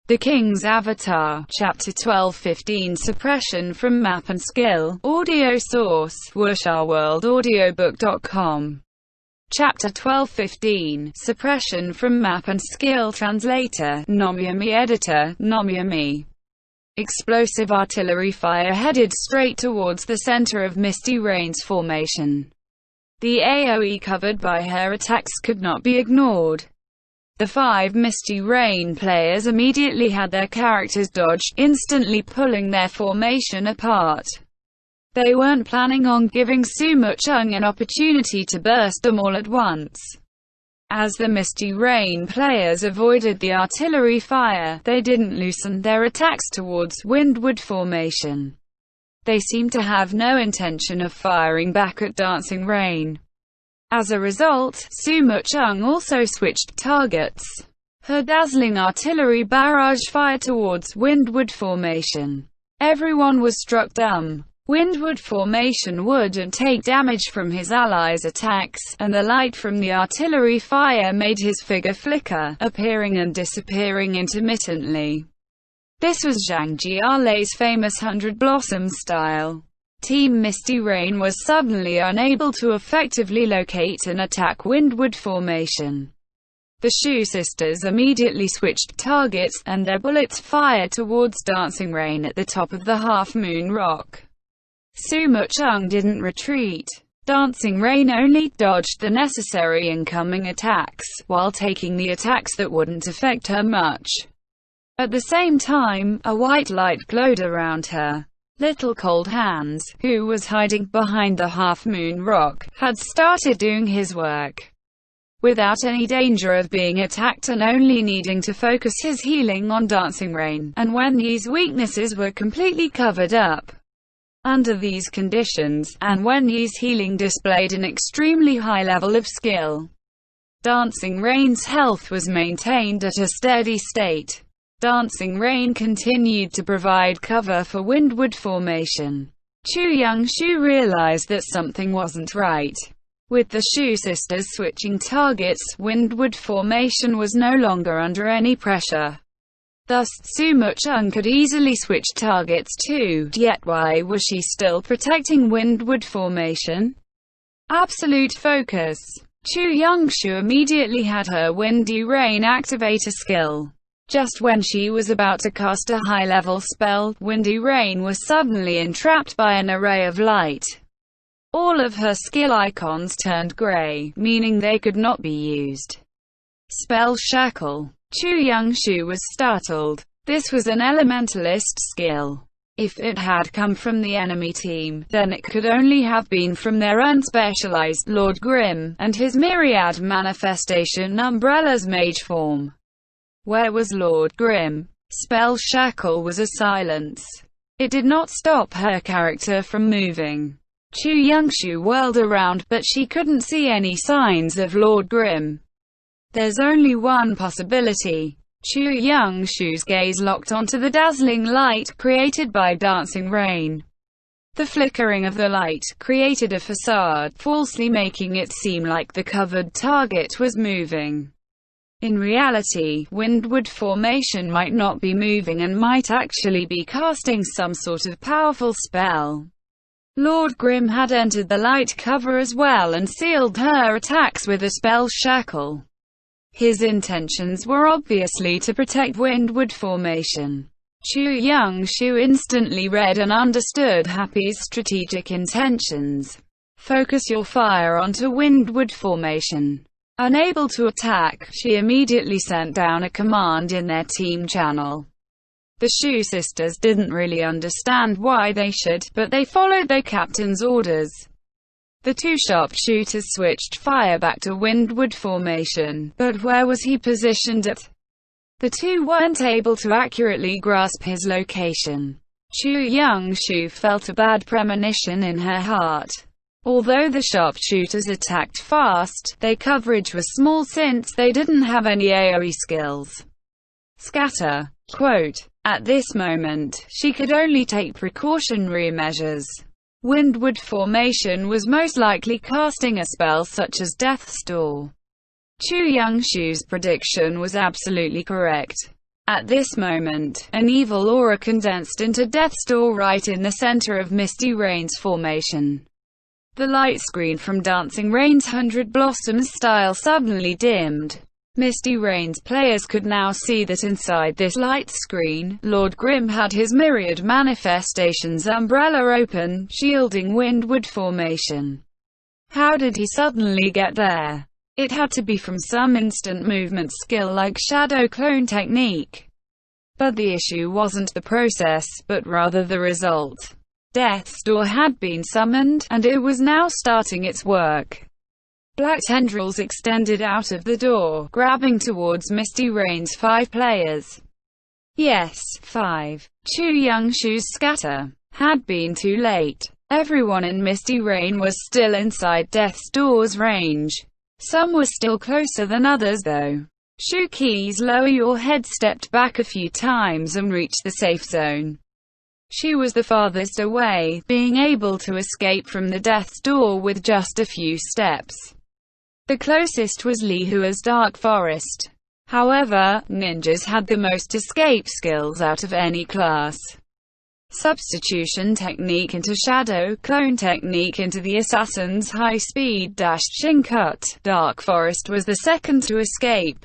The King's Avatar, Chapter 12-15 Suppression from Map and Skill. Audio source, wusharworldaudiobook.com. Chapter 12-15 Suppression from Map and Skill. Translator, Nomyami. Editor, Nomyami. Explosive artillery fire headed straight towards the center of Misty Rain's formation. The AoE covered by her attacks could not be ignored. The 5 Misty Rain players immediately had their characters dodge, instantly pulling their formation apart. They weren't planning on giving Sumuchung an opportunity to burst them all at once. As the Misty Rain players avoided the artillery fire, they didn't loosen their attacks towards Windward formation. They seemed to have no intention of firing back at Dancing Rain. As a result, Sumuchung also switched targets. Her dazzling artillery barrage fired towards Windward formation. Everyone was struck dumb. Windward formation wouldn't take damage from his allies' attacks, and the light from the artillery fire made his figure flicker, appearing and disappearing intermittently. This was Zhang Jiale's famous 100 Blossoms style. Team Misty Rain was suddenly unable to effectively locate and attack Windward formation. The Shu sisters immediately switched targets, and their bullets fired towards Dancing Rain at the top of the Half Moon Rock. Sumuchung didn't retreat. Dancing Rain only dodged the necessary incoming attacks, while taking the attacks that wouldn't affect her much. At the same time, a white light glowed around her. Little Cold Hands, who was hiding behind the Half Moon Rock, had started doing his work. Without any danger of being attacked and only needing to focus his healing on Dancing Rain, and when these weaknesses were completely covered up. Under these conditions, and when Yi's healing displayed an extremely high level of skill, Dancing Rain's health was maintained at a steady state. Dancing Rain continued to provide cover for Windward formation. Chu Youngshu realized that something wasn't right. With the Shu sisters switching targets, Windward formation was no longer under any pressure. Thus, Sumuchung could easily switch targets too, yet why was she still protecting Windward formation? Absolute focus. Chu Youngshu immediately had her Windy Rain activator skill. Just when she was about to cast a high-level spell, Windy Rain was suddenly entrapped by an array of light. All of her skill icons turned gray, meaning they could not be used. Spell Shackle. Chu Youngshu was startled. This was an elementalist skill. If it had come from the enemy team, then it could only have been from their unspecialized Lord Grimm, and his myriad manifestation umbrellas mage form. Where was Lord Grimm? Spell Shackle was a silence. It did not stop her character from moving. Chu Youngshu whirled around, but she couldn't see any signs of Lord Grimm. There's only one possibility. Chu Youngshu's gaze locked onto the dazzling light created by Dancing Rain. The flickering of the light created a facade, falsely making it seem like the covered target was moving. In reality, Windward formation might not be moving and might actually be casting some sort of powerful spell. Lord Grimm had entered the light cover as well and sealed her attacks with a spell shackle. His intentions were obviously to protect Windward formation. Chu Youngshu instantly read and understood Happy's strategic intentions. Focus your fire onto Windward formation. Unable to attack, she immediately sent down a command in their team channel. The Shu sisters didn't really understand why they should, but they followed their captain's orders. The two sharpshooters switched fire back to Windward formation, but where was he positioned at? The two weren't able to accurately grasp his location. Chu Youngshu felt a bad premonition in her heart. Although the sharpshooters attacked fast, their coverage was small since they didn't have any AoE skills. Scatter. Quote, at this moment, she could only take precautionary measures. Windward formation was most likely casting a spell such as Death's Door. Chu Youngshu's prediction was absolutely correct. At this moment, an evil aura condensed into Death's Door right in the center of Misty Rain's formation. The light screen from Dancing Rain's 100 Blossoms style suddenly dimmed. Misty Rain's players could now see that inside this light screen, Lord Grimm had his Myriad Manifestations umbrella open, shielding Windward formation. How did he suddenly get there? It had to be from some instant movement skill like shadow clone technique. But the issue wasn't the process, but rather the result. Death's Door had been summoned, and it was now starting its work. Black tendrils extended out of the door, grabbing towards Misty Rain's 5 players. Yes, 5. Chu Young Shu's scatter had been too late. Everyone in Misty Rain was still inside Death's Door's range. Some were still closer than others though. Shu Qi's Lower Your Head stepped back a few times and reached the safe zone. She was the farthest away, being able to escape from the Death's Door with just a few steps. The closest was Li Hua's Dark Forest. However, ninjas had the most escape skills out of any class. Substitution technique into shadow, clone technique into the assassin's high-speed dash Shincut. Dark Forest was the second to escape.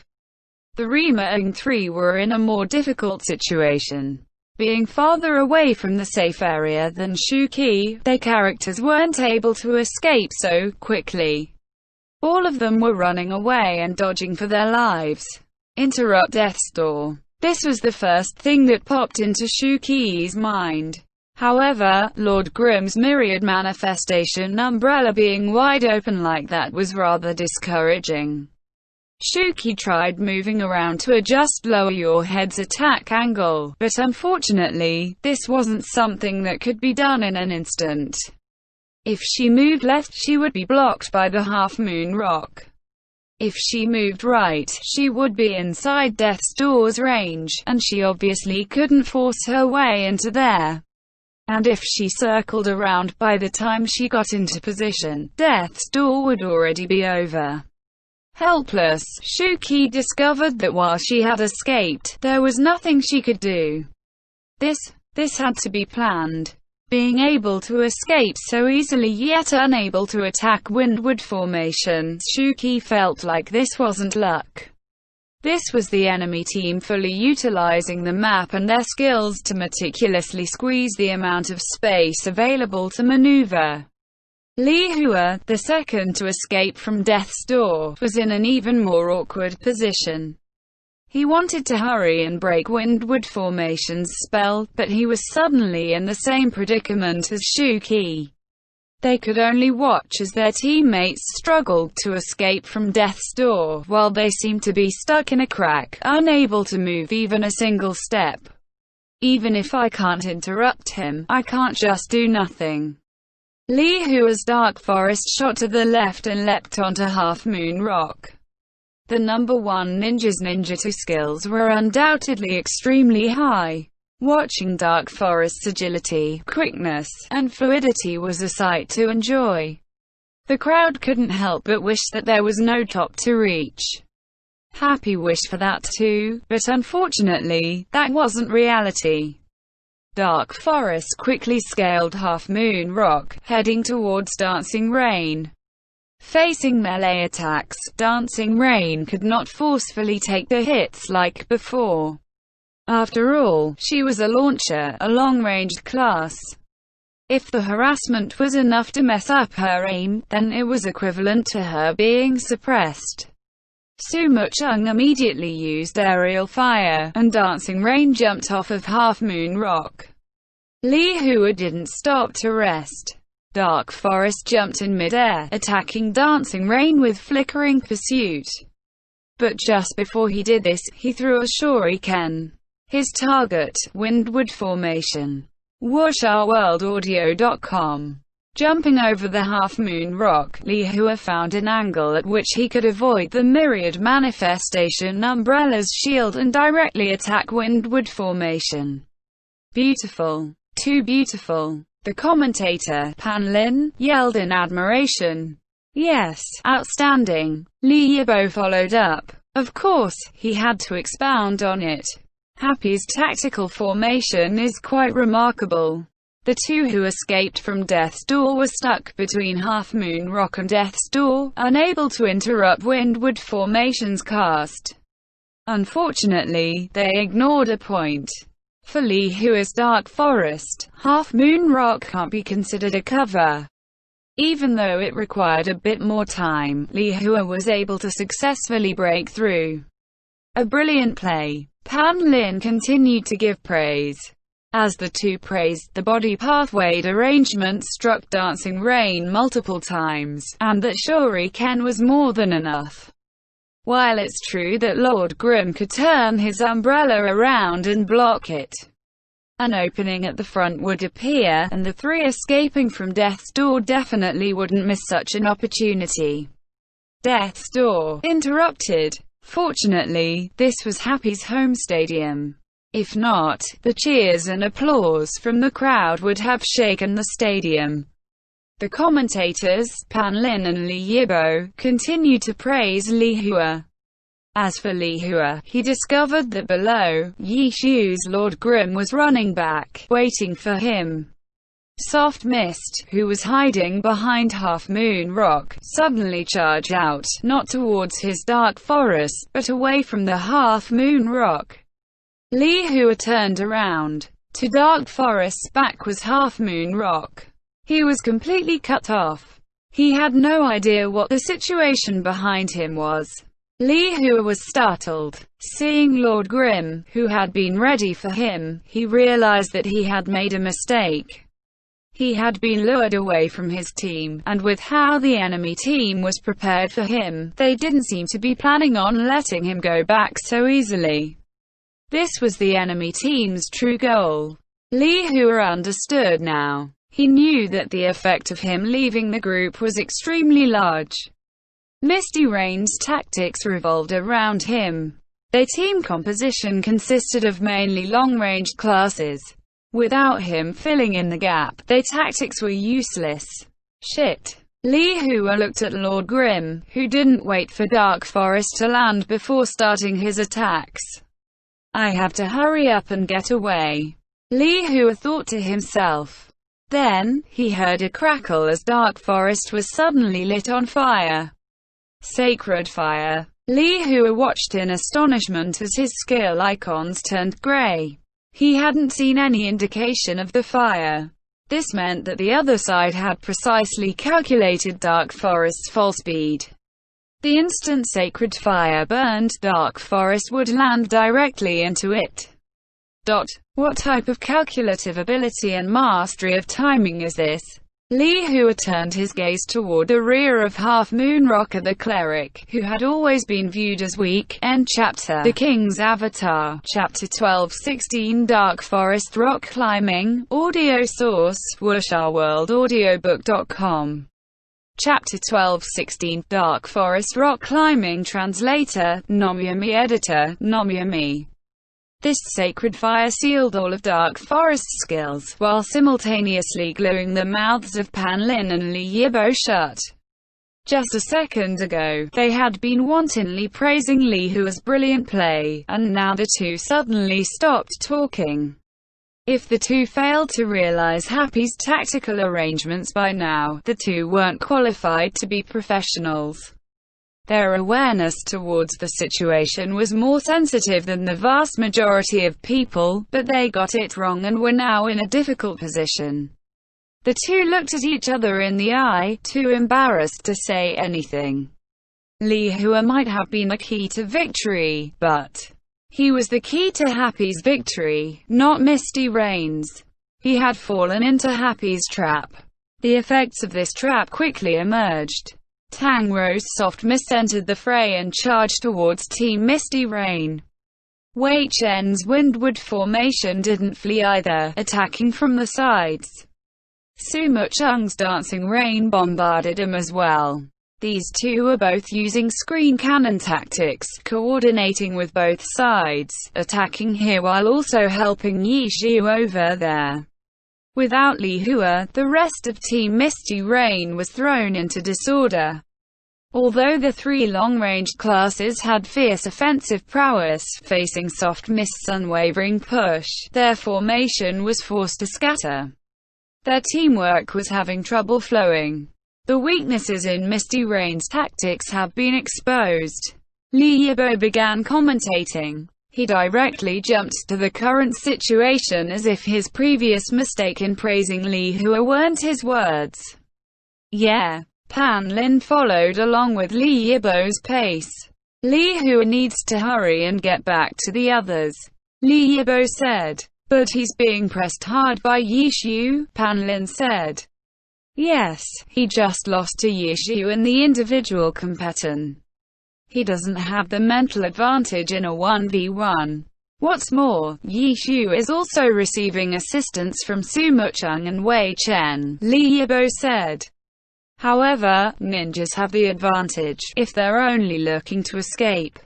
The Rima and 3 were in a more difficult situation. Being farther away from the safe area than Shu Qi, their characters weren't able to escape so quickly. All of them were running away and dodging for their lives. Interrupt Death's Door. This was the first thing that popped into Shu Qi's mind. However, Lord Grimm's Myriad Manifestation umbrella being wide open like that was rather discouraging. Shu Qi tried moving around to adjust Lower Your Head's attack angle, but unfortunately, this wasn't something that could be done in an instant. If she moved left, she would be blocked by the Half Moon Rock. If she moved right, she would be inside Death's Door's range, and she obviously couldn't force her way into there. And if she circled around, by the time she got into position, Death's Door would already be over. Helpless, Shu Qi discovered that while she had escaped, there was nothing she could do. This had to be planned. Being able to escape so easily yet unable to attack Windward formation, Shu Qi felt like this wasn't luck. This was the enemy team fully utilizing the map and their skills to meticulously squeeze the amount of space available to maneuver. Li Hua, the second to escape from Death's Door, was in an even more awkward position. He wanted to hurry and break Windward formation's spell, but he was suddenly in the same predicament as Shu Qi. They could only watch as their teammates struggled to escape from Death's Door, while they seemed to be stuck in a crack, unable to move even a single step. Even if I can't interrupt him, I can't just do nothing. Li Hua's Dark Forest shot to the left and leapt onto Half Moon Rock. The number 1 ninja's ninjutsu skills were undoubtedly extremely high. Watching Dark Forest's agility, quickness, and fluidity was a sight to enjoy. The crowd couldn't help but wish that there was no top to reach. Happy wish for that too, but unfortunately, that wasn't reality. Dark Forest quickly scaled Half Moon Rock, heading towards Dancing Rain. Facing melee attacks, Dancing Rain could not forcefully take the hits like before. After all, she was a launcher, a long-ranged class. If the harassment was enough to mess up her aim, then it was equivalent to her being suppressed. Su Mucheng immediately used aerial fire, and Dancing Rain jumped off of Half Moon Rock. Li Hua didn't stop to rest. Dark Forest jumped in mid-air, attacking Dancing Rain with flickering pursuit. But just before he did this, he threw a shuriken. His target, Windward formation. WuxaWorldAudio.com. Jumping over the Half Moon Rock, Li Hua found an angle at which he could avoid the Myriad Manifestation umbrella's shield and directly attack Windward formation. Beautiful. Too beautiful. The commentator, Pan Lin, yelled in admiration. Yes, outstanding. Li Yibo followed up. Of course, he had to expound on it. Happy's tactical formation is quite remarkable. The two who escaped from Death's Door were stuck between Half Moon Rock and Death's Door, unable to interrupt Windward Formation's cast. Unfortunately, they ignored a point. For Li Hua's Dark Forest, Half Moon Rock can't be considered a cover. Even though it required a bit more time, Li Hua was able to successfully break through. A brilliant play. Pan Lin continued to give praise. As the two praised the body pathway arrangement struck Dancing Rain multiple times, and that Shuriken was more than enough. While it's true that Lord Grimm could turn his umbrella around and block it, an opening at the front would appear, and the three escaping from Death's Door definitely wouldn't miss such an opportunity. Death's Door interrupted. Fortunately, this was Happy's home stadium. If not, the cheers and applause from the crowd would have shaken the stadium. The commentators, Pan Lin and Li Yibo, continued to praise Li Hua. As for Li Hua, he discovered that below, Yi Shu's Lord Grimm was running back, waiting for him. Soft Mist, who was hiding behind Half Moon Rock, suddenly charged out, not towards his dark forest, but away from the Half Moon Rock. Li Hua turned around. To Dark Forest's back was Half Moon Rock. He was completely cut off. He had no idea what the situation behind him was. Li Hua was startled. Seeing Lord Grimm, who had been ready for him, he realized that he had made a mistake. He had been lured away from his team, and with how the enemy team was prepared for him, they didn't seem to be planning on letting him go back so easily. This was the enemy team's true goal. Li Hua understood now. He knew that the effect of him leaving the group was extremely large. Misty Rain's tactics revolved around him. Their team composition consisted of mainly long-range classes. Without him filling in the gap, their tactics were useless. Shit. Li Hua looked at Lord Grimm, who didn't wait for Dark Forest to land before starting his attacks. I have to hurry up and get away, Li Hua thought to himself. Then, he heard a crackle as Dark Forest was suddenly lit on fire. Sacred fire. Li Hua watched in astonishment as his skill icons turned grey. He hadn't seen any indication of the fire. This meant that the other side had precisely calculated Dark Forest's fall speed. The instant sacred fire burned, Dark Forest would land directly into it. What type of calculative ability and mastery of timing is this? Li Hua turned his gaze toward the rear of Half Moon Rock, the cleric, who had always been viewed as weak. End chapter. The King's Avatar. Chapter 12-16 Dark Forest Rock Climbing. Audio source, wusharworldaudiobook.com. Chapter 12-16 Dark Forest Rock Climbing. Translator, Nomyami. Editor, Nomyami. This sacred fire sealed all of Dark Forest's skills, while simultaneously gluing the mouths of Pan Lin and Li Yibo shut. Just a second ago, they had been wantonly praising Li Hua's brilliant play, and now the two suddenly stopped talking. If the two failed to realize Happy's tactical arrangements by now, the two weren't qualified to be professionals. Their awareness towards the situation was more sensitive than the vast majority of people, but they got it wrong and were now in a difficult position. The two looked at each other in the eye, too embarrassed to say anything. Li Hua might have been the key to victory, but he was the key to Happy's victory, not Misty Rain's. He had fallen into Happy's trap. The effects of this trap quickly emerged. Tangro's Soft Mist entered the fray and charged towards Team Misty Rain. Wei Chen's Windward Formation didn't flee either, attacking from the sides. Su Muchung's Dancing Rain bombarded him as well. These two were both using screen cannon tactics, coordinating with both sides, attacking here while also helping Yi Shu over there. Without Li Hua, the rest of Team Misty Rain was thrown into disorder. Although the three long-range classes had fierce offensive prowess, facing soft mist's unwavering push, their formation was forced to scatter. Their teamwork was having trouble flowing. The weaknesses in Misty Rain's tactics have been exposed. Li Yibo began commentating. He directly jumped to the current situation as if his previous mistake in praising Li Hua weren't his words. Yeah. Pan Lin followed along with Li Yibo's pace. Li Hua needs to hurry and get back to the others, Li Yibo said. But he's being pressed hard by Yishu, Pan Lin said. Yes, he just lost to Yishu in the individual competition. He doesn't have the mental advantage in a 1v1. What's more, Yishu is also receiving assistance from Su Mucheng and Wei Chen, Li Yibo said. However, ninjas have the advantage, if they're only looking to escape,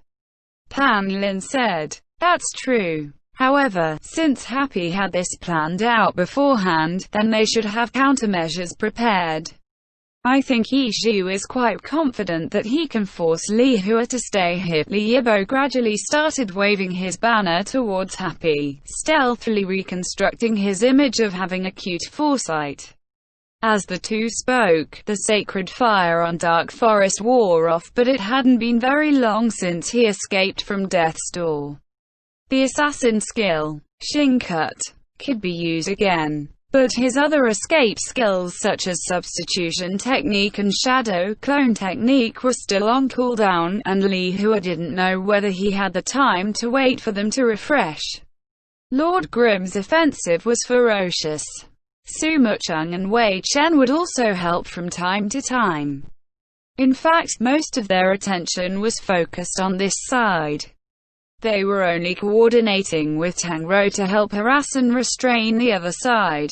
Pan Lin said. That's true. However, since Happy had this planned out beforehand, then they should have countermeasures prepared. I think Yishu is quite confident that he can force Li Hua to stay here. Li Yibo gradually started waving his banner towards Happy, stealthily reconstructing his image of having acute foresight. As the two spoke, the sacred fire on Dark Forest wore off, but it hadn't been very long since he escaped from Death's Door. The assassin skill, Xing Cut, could be used again, but his other escape skills such as substitution technique and shadow clone technique were still on cooldown, and Li Hua didn't know whether he had the time to wait for them to refresh. Lord Grimm's offensive was ferocious. Su Mucheng and Wei Chen would also help from time to time. In fact, most of their attention was focused on this side. They were only coordinating with Tang Rou to help harass and restrain the other side.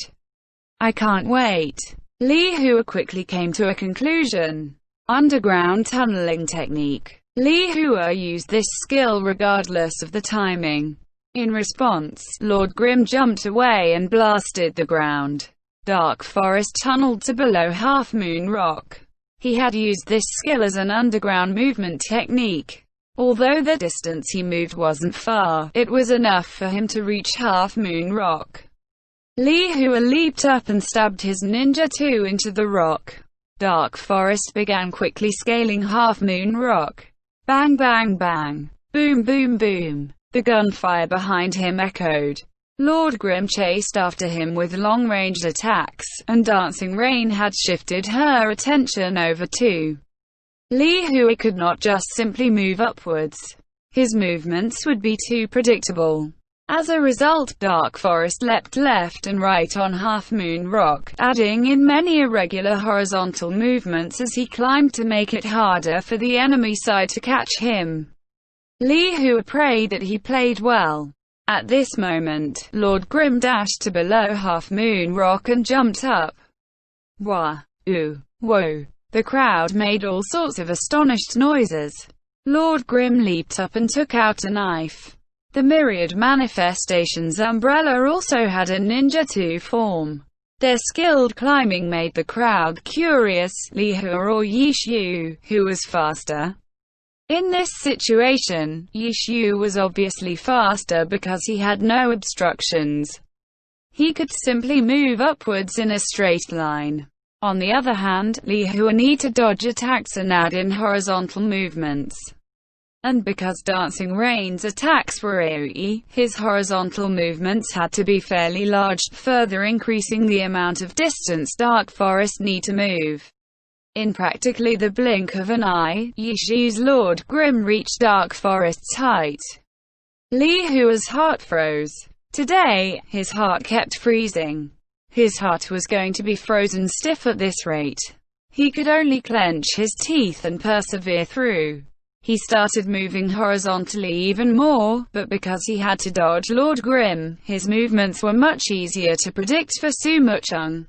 I can't wait. Li Hua quickly came to a conclusion. Underground tunneling technique. Li Hua used this skill regardless of the timing. In response, Lord Grimm jumped away and blasted the ground. Dark Forest tunneled to below Half Moon Rock. He had used this skill as an underground movement technique. Although the distance he moved wasn't far, it was enough for him to reach Half Moon Rock. Li Hua leaped up and stabbed his ninja 2 into the rock. Dark Forest began quickly scaling Half Moon Rock. Bang bang bang. Boom boom boom. The gunfire behind him echoed. Lord Grimm chased after him with long-ranged attacks, and Dancing Rain had shifted her attention over to Li Hua. Could not just simply move upwards. His movements would be too predictable. As a result, Dark Forest leapt left and right on Half Moon Rock, adding in many irregular horizontal movements as he climbed to make it harder for the enemy side to catch him. Li Hua prayed that he played well. At this moment, Lord Grimm dashed to below Half Moon Rock and jumped up. Wah! Ooh! Whoa! The crowd made all sorts of astonished noises. Lord Grimm leaped up and took out a knife. The Myriad Manifestations umbrella also had a Ninja 2 form. Their skilled climbing made the crowd curious. Li Hua or Yishu, who was faster? In this situation, Yishu was obviously faster because he had no obstructions. He could simply move upwards in a straight line. On the other hand, Li Hua needed to dodge attacks and add in horizontal movements. And because Dancing Rain's attacks were AoE, his horizontal movements had to be fairly large, further increasing the amount of distance Dark Forest need to move. In practically the blink of an eye, Yishu's Lord Grimm reached Dark Forest's height. Li Hua's heart froze. Today, his heart kept freezing. His heart was going to be frozen stiff at this rate. He could only clench his teeth and persevere through. He started moving horizontally even more, but because he had to dodge Lord Grimm, his movements were much easier to predict for Su Mucheng.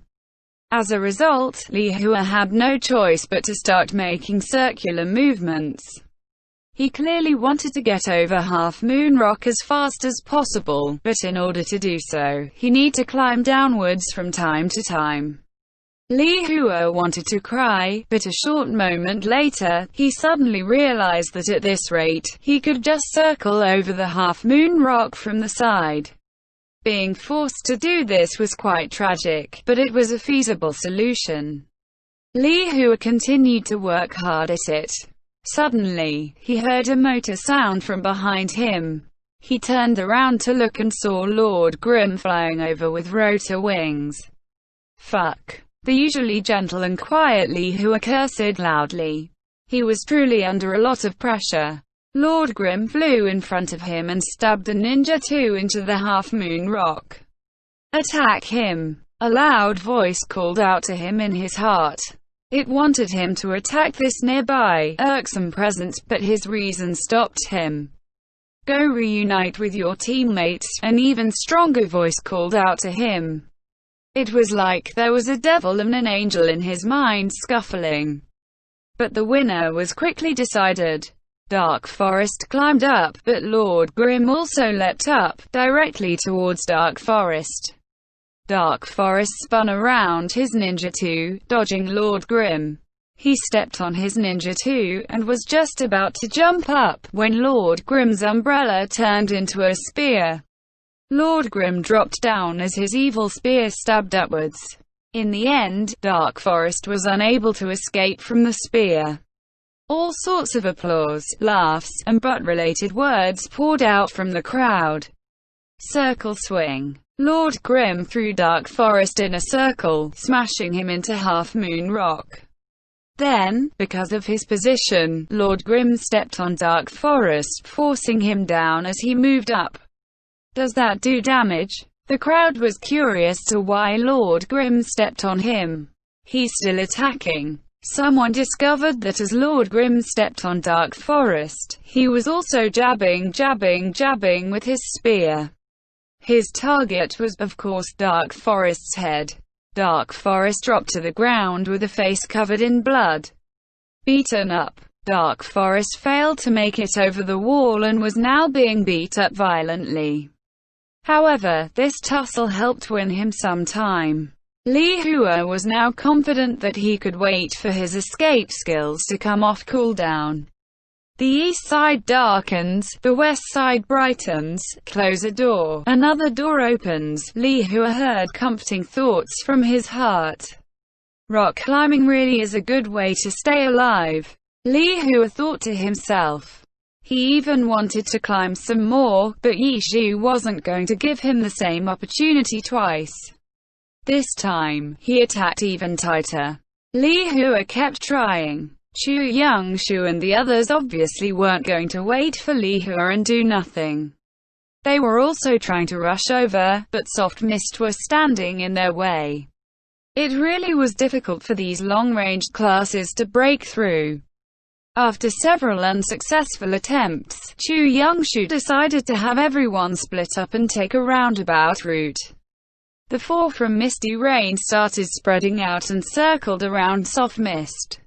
As a result, Li Hua had no choice but to start making circular movements. He clearly wanted to get over Half Moon Rock as fast as possible, but in order to do so, he needed to climb downwards from time to time. Li Hua wanted to cry, but a short moment later, he suddenly realized that at this rate, he could just circle over the half-moon rock from the side. Being forced to do this was quite tragic, but it was a feasible solution. Li Hua continued to work hard at it. Suddenly, he heard a motor sound from behind him. He turned around to look and saw Lord Grimm flying over with rotor wings. Fuck. The usually gentle and quiet Li Hua cursed loudly. He was truly under a lot of pressure. Lord Grimm flew in front of him and stabbed a ninja 2 into the half-moon rock. Attack him! A loud voice called out to him in his heart. It wanted him to attack this nearby, irksome presence, but his reason stopped him. Go reunite with your teammates, an even stronger voice called out to him. It was like there was a devil and an angel in his mind scuffling. But the winner was quickly decided. Dark Forest climbed up, but Lord Grimm also leapt up, directly towards Dark Forest. Dark Forest spun around his Ninja 2, dodging Lord Grimm. He stepped on his Ninja 2, and was just about to jump up, when Lord Grimm's umbrella turned into a spear. Lord Grimm dropped down as his evil spear stabbed upwards. In the end, Dark Forest was unable to escape from the spear. All sorts of applause, laughs, and butt-related words poured out from the crowd. Circle swing. Lord Grimm threw Dark Forest in a circle, smashing him into Half-Moon Rock. Then, because of his position, Lord Grimm stepped on Dark Forest, forcing him down as he moved up. Does that do damage? The crowd was curious to why Lord Grimm stepped on him. He's still attacking. Someone discovered that as Lord Grimm stepped on Dark Forest, he was also jabbing with his spear. His target was, of course, Dark Forest's head. Dark Forest dropped to the ground with a face covered in blood. Beaten up, Dark Forest failed to make it over the wall and was now being beat up violently. However, this tussle helped win him some time. Li Hua was now confident that he could wait for his escape skills to come off cooldown. The east side darkens, the west side brightens. Close a door, another door opens. Li Hua heard comforting thoughts from his heart. Rock climbing really is a good way to stay alive, Li Hua thought to himself. He even wanted to climb some more, but Yizhu wasn't going to give him the same opportunity twice. This time, he attacked even tighter. Li Hua kept trying. Chu Youngshu and the others obviously weren't going to wait for Li Hua and do nothing. They were also trying to rush over, but soft mist was standing in their way. It really was difficult for these long-ranged classes to break through. After several unsuccessful attempts, Chu Youngshu decided to have everyone split up and take a roundabout route. The four from Misty Rain started spreading out and circled around soft mist.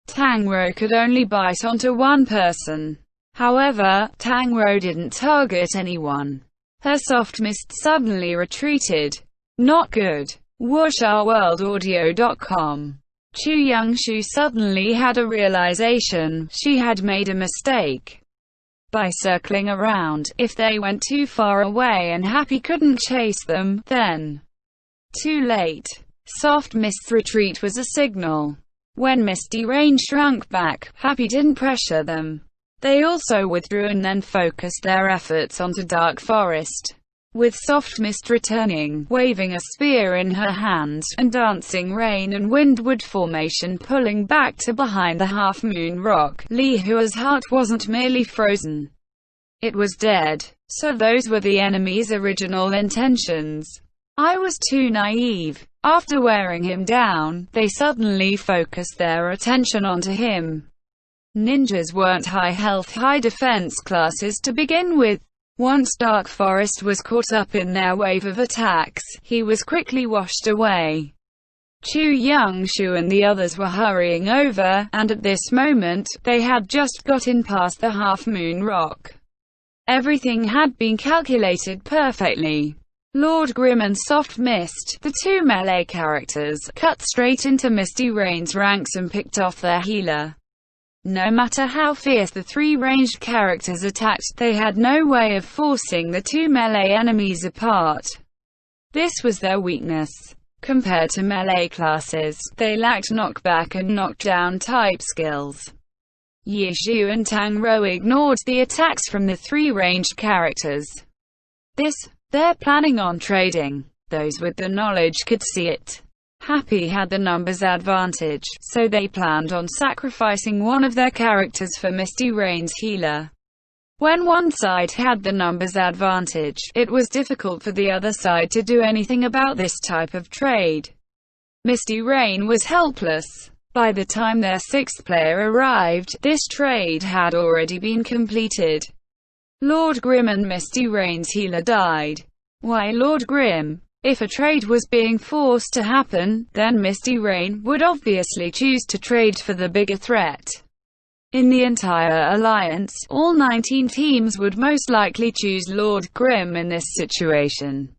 Tangro could only bite onto one person. However, Tangro didn't target anyone. Her soft mist suddenly retreated. Not good. WuxRWorldAudio.com. Chu Youngshu suddenly had a realization. She had made a mistake. By circling around, if they went too far away and Happy couldn't chase them, then too late. Soft mist's retreat was a signal. When Misty Rain shrunk back, Happy didn't pressure them. They also withdrew and then focused their efforts onto Dark Forest. With Soft Mist returning, waving a spear in her hand, and dancing rain and windward formation pulling back to behind the half-moon rock, Li Hua's heart wasn't merely frozen. It was dead. So those were the enemy's original intentions. I was too naive. After wearing him down, they suddenly focused their attention onto him. Ninjas weren't high health, high defense classes to begin with. Once Dark Forest was caught up in their wave of attacks, he was quickly washed away. Chu Youngshu and the others were hurrying over, and at this moment, they had just gotten past the half-moon rock. Everything had been calculated perfectly. Lord Grim and Soft Mist, the two melee characters, cut straight into Misty Rain's ranks and picked off their healer. No matter how fierce the three ranged characters attacked, they had no way of forcing the two melee enemies apart. This was their weakness. Compared to melee classes, they lacked knockback and knockdown type skills. Yizhu and Tang Rou ignored the attacks from the three ranged characters. They're planning on trading. Those with the knowledge could see it. Happy had the numbers advantage, so they planned on sacrificing one of their characters for Misty Rain's healer. When one side had the numbers advantage, it was difficult for the other side to do anything about this type of trade. Misty Rain was helpless. By the time their sixth player arrived, this trade had already been completed. Lord Grim and Misty Rain's healer died. Why Lord Grim? If a trade was being forced to happen, then Misty Rain would obviously choose to trade for the bigger threat. In the entire alliance, all 19 teams would most likely choose Lord Grim in this situation.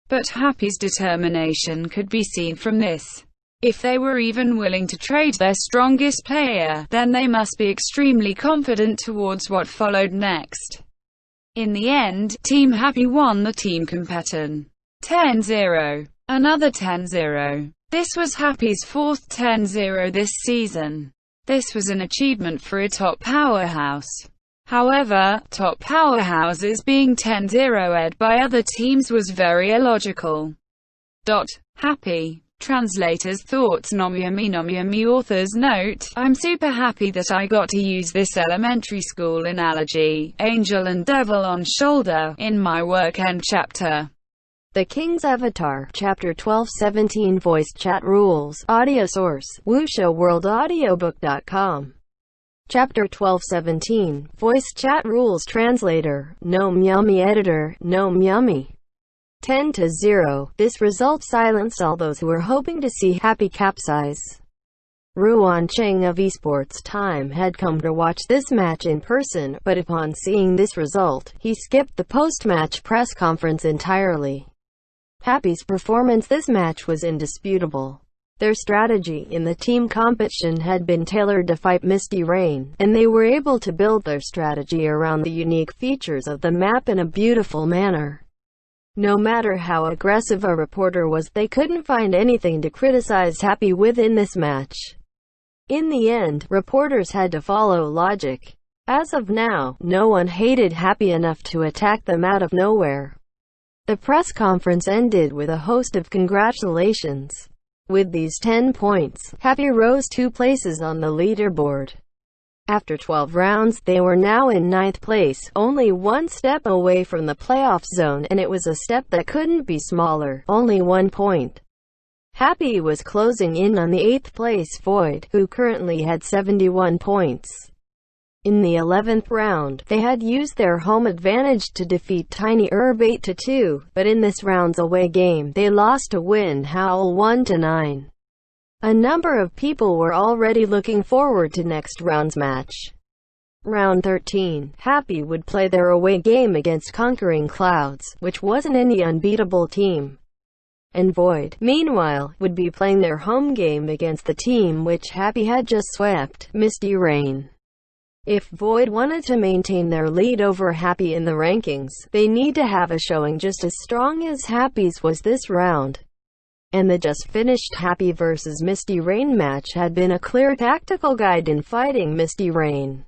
But Happy's determination could be seen from this. If they were even willing to trade their strongest player, then they must be extremely confident towards what followed next. In the end, Team Happy won the team competition. 10-0. Another 10-0. This was Happy's fourth 10-0 this season. This was an achievement for a top powerhouse. However, top powerhouses being 10-0'd by other teams was very illogical. Happy. Translator's thoughts. Nomyami author's note, I'm super happy that I got to use this elementary school analogy, angel and devil on shoulder, in my work end chapter. The King's Avatar, Chapter 12-17 Voice Chat Rules, Audio Source, WuXiaWorldAudiobook.com. Chapter 12-17, Voice Chat Rules Translator, Gnome Yummy Editor, Gnome Yummy. 10-0, this result silenced all those who were hoping to see Happy capsize. Ruan Cheng of Esports Time had come to watch this match in person, but upon seeing this result, he skipped the post-match press conference entirely. Happy's performance this match was indisputable. Their strategy in the team competition had been tailored to fight Misty Rain, and they were able to build their strategy around the unique features of the map in a beautiful manner. No matter how aggressive a reporter was, they couldn't find anything to criticize Happy with in this match. In the end, reporters had to follow logic. As of now, no one hated Happy enough to attack them out of nowhere. The press conference ended with a host of congratulations. With these 10 points, Happy rose 2 places on the leaderboard. After 12 rounds, they were now in 9th place, only 1 step away from the playoff zone, and it was a step that couldn't be smaller, only 1 point. Happy was closing in on the 8th place Void, who currently had 71 points. In the 11th round, they had used their home advantage to defeat Tiny Herb 8-2, but in this round's away game, they lost to Win Howl 1-9. A number of people were already looking forward to next round's match. Round 13, Happy would play their away game against Conquering Clouds, which wasn't any unbeatable team. And Void, meanwhile, would be playing their home game against the team which Happy had just swept, Misty Rain. If Void wanted to maintain their lead over Happy in the rankings, they need to have a showing just as strong as Happy's was this round. And the just-finished Happy vs Misty Rain match had been a clear tactical guide in fighting Misty Rain.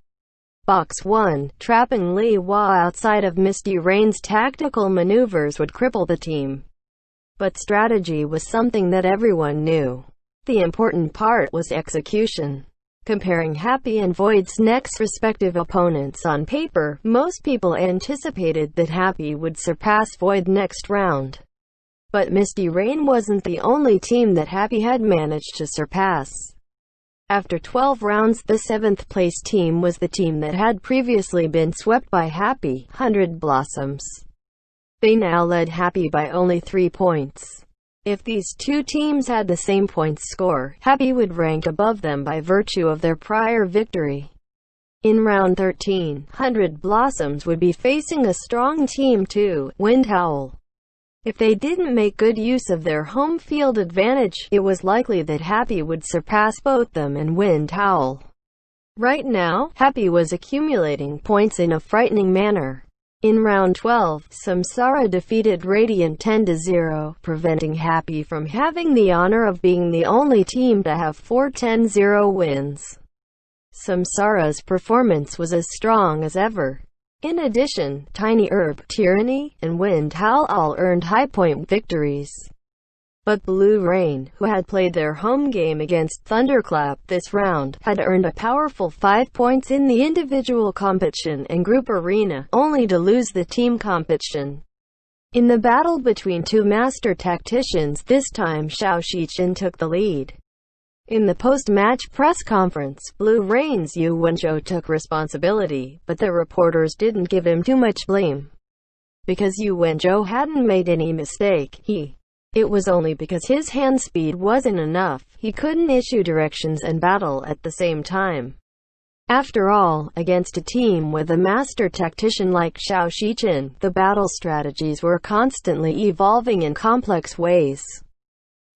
Box 1, trapping Li Hua outside of Misty Rain's tactical maneuvers would cripple the team. But strategy was something that everyone knew. The important part was execution. Comparing Happy and Void's next respective opponents on paper, most people anticipated that Happy would surpass Void next round. But Misty Rain wasn't the only team that Happy had managed to surpass. After 12 rounds, the 7th place team was the team that had previously been swept by Happy, 100 Blossoms. They now led Happy by only 3 points. If these two teams had the same points score, Happy would rank above them by virtue of their prior victory. In round 13, 100 Blossoms would be facing a strong team too, Wind Howl. If they didn't make good use of their home field advantage, it was likely that Happy would surpass both them and win Towel. Right now, Happy was accumulating points in a frightening manner. In round 12, Samsara defeated Radiant 10-0, preventing Happy from having the honor of being the only team to have 4 10-0 wins. Samsara's performance was as strong as ever. In addition, Tiny Herb, Tyranny, and Wind Howl all earned high-point victories. But Blue Rain, who had played their home game against Thunderclap this round, had earned a powerful 5 points in the individual competition and group arena, only to lose the team competition. In the battle between two master tacticians, this time Xiao Shichen took the lead. In the post-match press conference, Blue Rain's Yu Wenzhou took responsibility, but the reporters didn't give him too much blame. Because Yu Wenzhou hadn't made any mistake, it was only because his hand speed wasn't enough, he couldn't issue directions and battle at the same time. After all, against a team with a master tactician like Xiao Shichen, the battle strategies were constantly evolving in complex ways.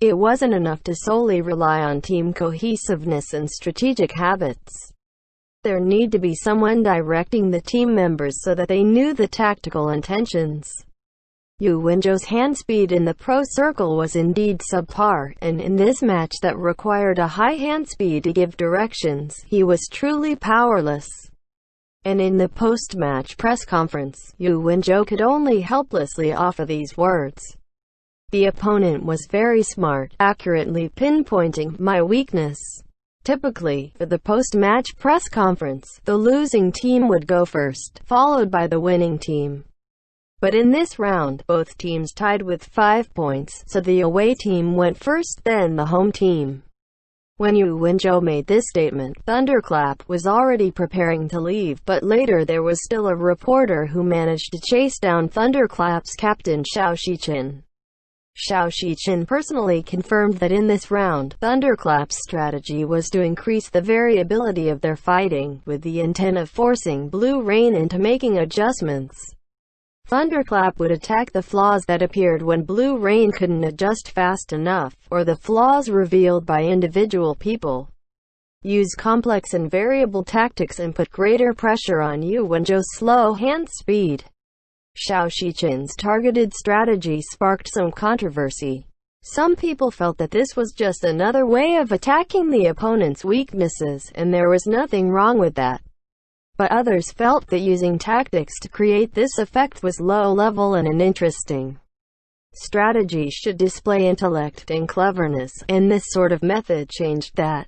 It wasn't enough to solely rely on team cohesiveness and strategic habits. There need to be someone directing the team members so that they knew the tactical intentions. Yu Wenzhou's hand speed in the pro circle was indeed subpar, and in this match that required a high hand speed to give directions, he was truly powerless. And in the post-match press conference, Yu Wenzhou could only helplessly offer these words. The opponent was very smart, accurately pinpointing my weakness. Typically, for the post-match press conference, the losing team would go first, followed by the winning team. But in this round, both teams tied with 5 points, so the away team went first, then the home team. When Yu Wenzhou made this statement, Thunderclap was already preparing to leave, but later there was still a reporter who managed to chase down Thunderclap's captain Xiao Shichen. Xiao Shichen personally confirmed that in this round, Thunderclap's strategy was to increase the variability of their fighting, with the intent of forcing Blue Rain into making adjustments. Thunderclap would attack the flaws that appeared when Blue Rain couldn't adjust fast enough, or the flaws revealed by individual people. Use complex and variable tactics and put greater pressure on Yu Wenzhou's slow hand speed. Xiao Shichen's targeted strategy sparked some controversy. Some people felt that this was just another way of attacking the opponent's weaknesses, and there was nothing wrong with that. But others felt that using tactics to create this effect was low-level and uninteresting. Strategy should display intellect and cleverness, and this sort of method changed that.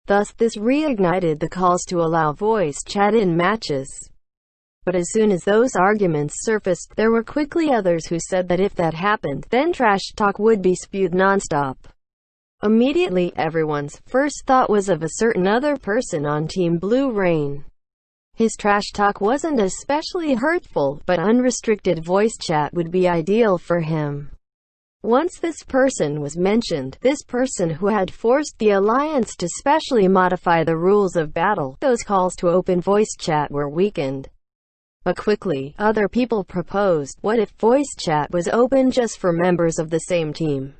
Thus, this reignited the calls to allow voice chat in matches. But as soon as those arguments surfaced, there were quickly others who said that if that happened, then trash talk would be spewed nonstop. Immediately, everyone's first thought was of a certain other person on Team Blue Rain. His trash talk wasn't especially hurtful, but unrestricted voice chat would be ideal for him. Once this person was mentioned, this person who had forced the Alliance to specially modify the rules of battle, those calls to open voice chat were weakened. But quickly, other people proposed, what if voice chat was open just for members of the same team?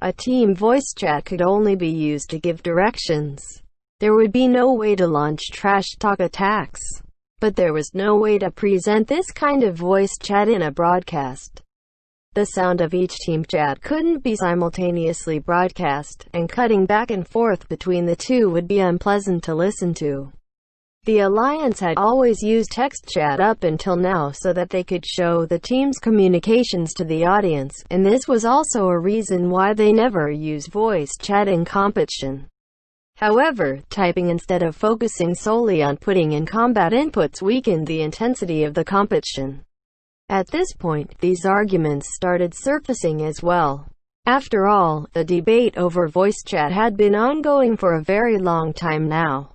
A team voice chat could only be used to give directions. There would be no way to launch trash talk attacks. But there was no way to present this kind of voice chat in a broadcast. The sound of each team chat couldn't be simultaneously broadcast, and cutting back and forth between the two would be unpleasant to listen to. The Alliance had always used text chat up until now so that they could show the team's communications to the audience, and this was also a reason why they never use voice chat in competition. However, typing instead of focusing solely on putting in combat inputs weakened the intensity of the competition. At this point, these arguments started surfacing as well. After all, the debate over voice chat had been ongoing for a very long time now.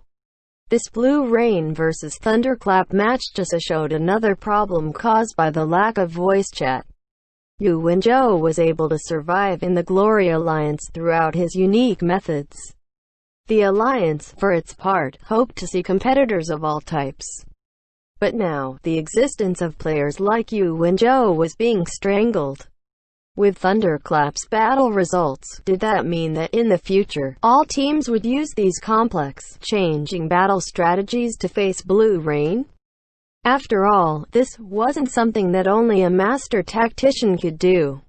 This Blue Rain vs Thunderclap match just showed another problem caused by the lack of voice chat. Yu Wenzhou was able to survive in the Glory Alliance throughout his unique methods. The Alliance, for its part, hoped to see competitors of all types. But now, the existence of players like Yu Wenzhou was being strangled. With Thunderclap's battle results, did that mean that in the future, all teams would use these complex, changing battle strategies to face Blue Rain? After all, this wasn't something that only a master tactician could do.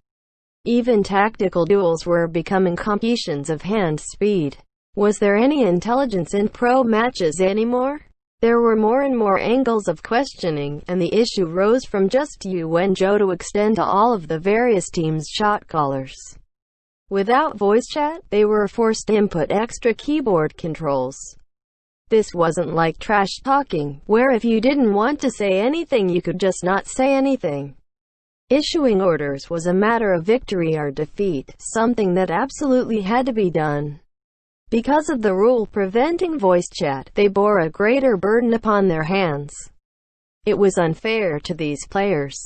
Even tactical duels were becoming competitions of hand speed. Was there any intelligence in pro matches anymore? There were more and more angles of questioning, and the issue rose from just Yuan Zhou to extend to all of the various teams' shot callers. Without voice chat, they were forced to input extra keyboard controls. This wasn't like trash talking, where if you didn't want to say anything you could just not say anything. Issuing orders was a matter of victory or defeat, something that absolutely had to be done. Because of the rule preventing voice chat, they bore a greater burden upon their hands. It was unfair to these players.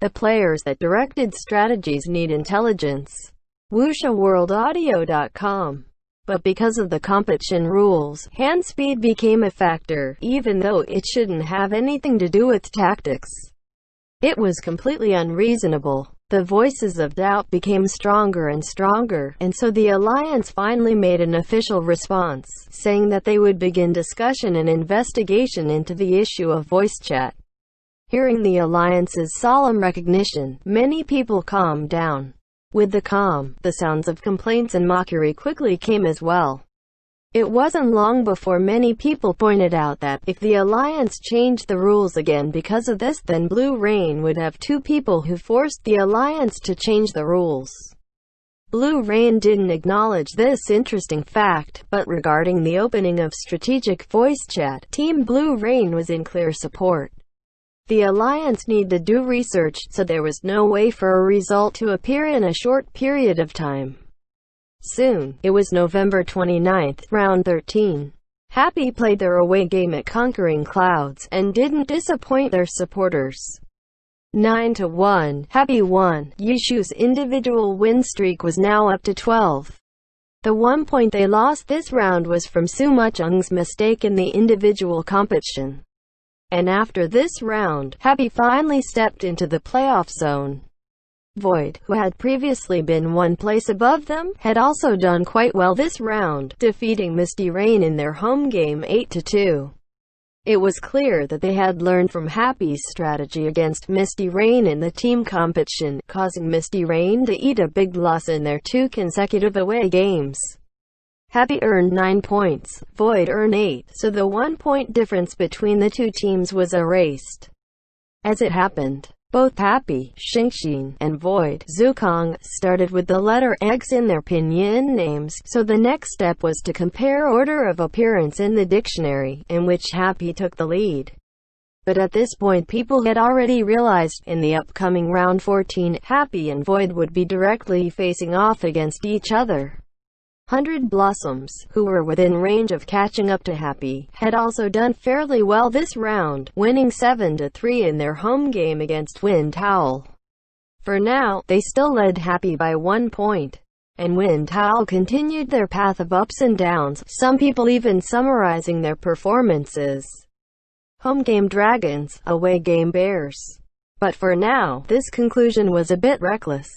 The players that directed strategies need intelligence. WuxiaWorldAudio.com. But because of the competition rules, hand speed became a factor, even though it shouldn't have anything to do with tactics. It was completely unreasonable. The voices of doubt became stronger and stronger, and so the Alliance finally made an official response, saying that they would begin discussion and investigation into the issue of voice chat. Hearing the Alliance's solemn recognition, many people calmed down. With the calm, the sounds of complaints and mockery quickly came as well. It wasn't long before many people pointed out that, if the Alliance changed the rules again because of this, then Blue Rain would have two people who forced the Alliance to change the rules. Blue Rain didn't acknowledge this interesting fact, but regarding the opening of strategic voice chat, Team Blue Rain was in clear support. The Alliance needed to do research, so there was no way for a result to appear in a short period of time. Soon, it was November 29, round 13. Happy played their away game at Conquering Clouds, and didn't disappoint their supporters. 9-1, Happy won. Yushu's individual win streak was now up to 12. The 1 point they lost this round was from Suma Chung's mistake in the individual competition. And after this round, Happy finally stepped into the playoff zone. Void, who had previously been one place above them, had also done quite well this round, defeating Misty Rain in their home game 8-2. It was clear that they had learned from Happy's strategy against Misty Rain in the team competition, causing Misty Rain to eat a big loss in their 2 consecutive away games. Happy earned 9 points, Void earned 8, so the 1 point difference between the two teams was erased. As it happened, both Happy, Xingxin, and Void, Zukong, started with the letter X in their pinyin names, so the next step was to compare order of appearance in the dictionary, in which Happy took the lead. But at this point people had already realized, in the upcoming round 14, Happy and Void would be directly facing off against each other. 100 Blossoms, who were within range of catching up to Happy, had also done fairly well this round, winning 7-3 in their home game against Wind Howl. For now, they still led Happy by 1 point. And Wind Howl continued their path of ups and downs, some people even summarizing their performances. Home game Dragons, away game Bears. But for now, this conclusion was a bit reckless.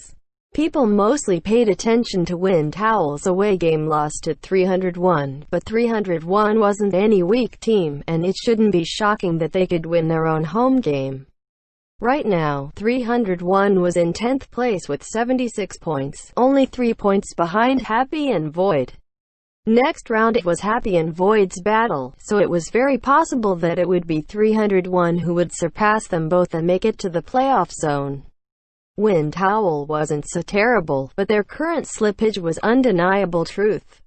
People mostly paid attention to Wind Howl's away game loss to 301, but 301 wasn't any weak team, and it shouldn't be shocking that they could win their own home game. Right now, 301 was in 10th place with 76 points, only 3 points behind Happy and Void. Next round it was Happy and Void's battle, so it was very possible that it would be 301 who would surpass them both and make it to the playoff zone. Wind Howl wasn't so terrible, but their current slippage was undeniable truth.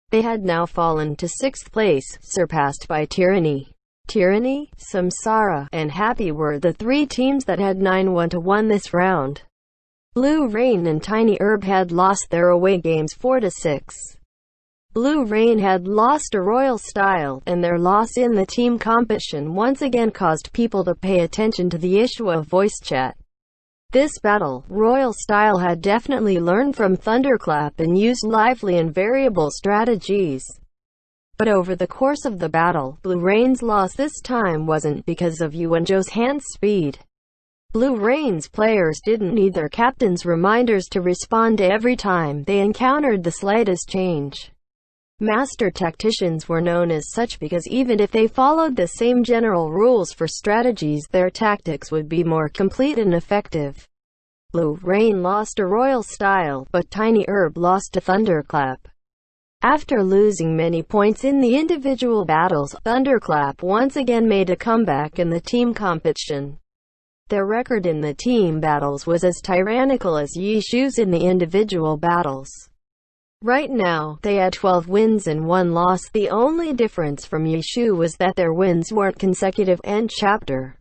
They had now fallen to 6th place, surpassed by Tyranny. Tyranny, Samsara, and Happy were the 3 teams that had 9-1 this round. Blue Rain and Tiny Herb had lost their away games 4-6. Blue Rain had lost to Royal Style, and their loss in the team competition once again caused people to pay attention to the issue of voice chat. This battle, Royal Style had definitely learned from Thunderclap and used lively and variable strategies. But over the course of the battle, Blue Rain's loss this time wasn't because of Yuan Zhou's hand speed. Blue Rain's players didn't need their captain's reminders to respond every time they encountered the slightest change. Master tacticians were known as such because even if they followed the same general rules for strategies, their tactics would be more complete and effective. Blue Rain lost to Royal Style, but Tiny Herb lost to Thunderclap. After losing many points in the individual battles, Thunderclap once again made a comeback in the team competition. Their record in the team battles was as tyrannical as Yishu's in the individual battles. Right now, they had 12 wins and 1 loss. The only difference from Yishu was that their wins weren't consecutive. End chapter.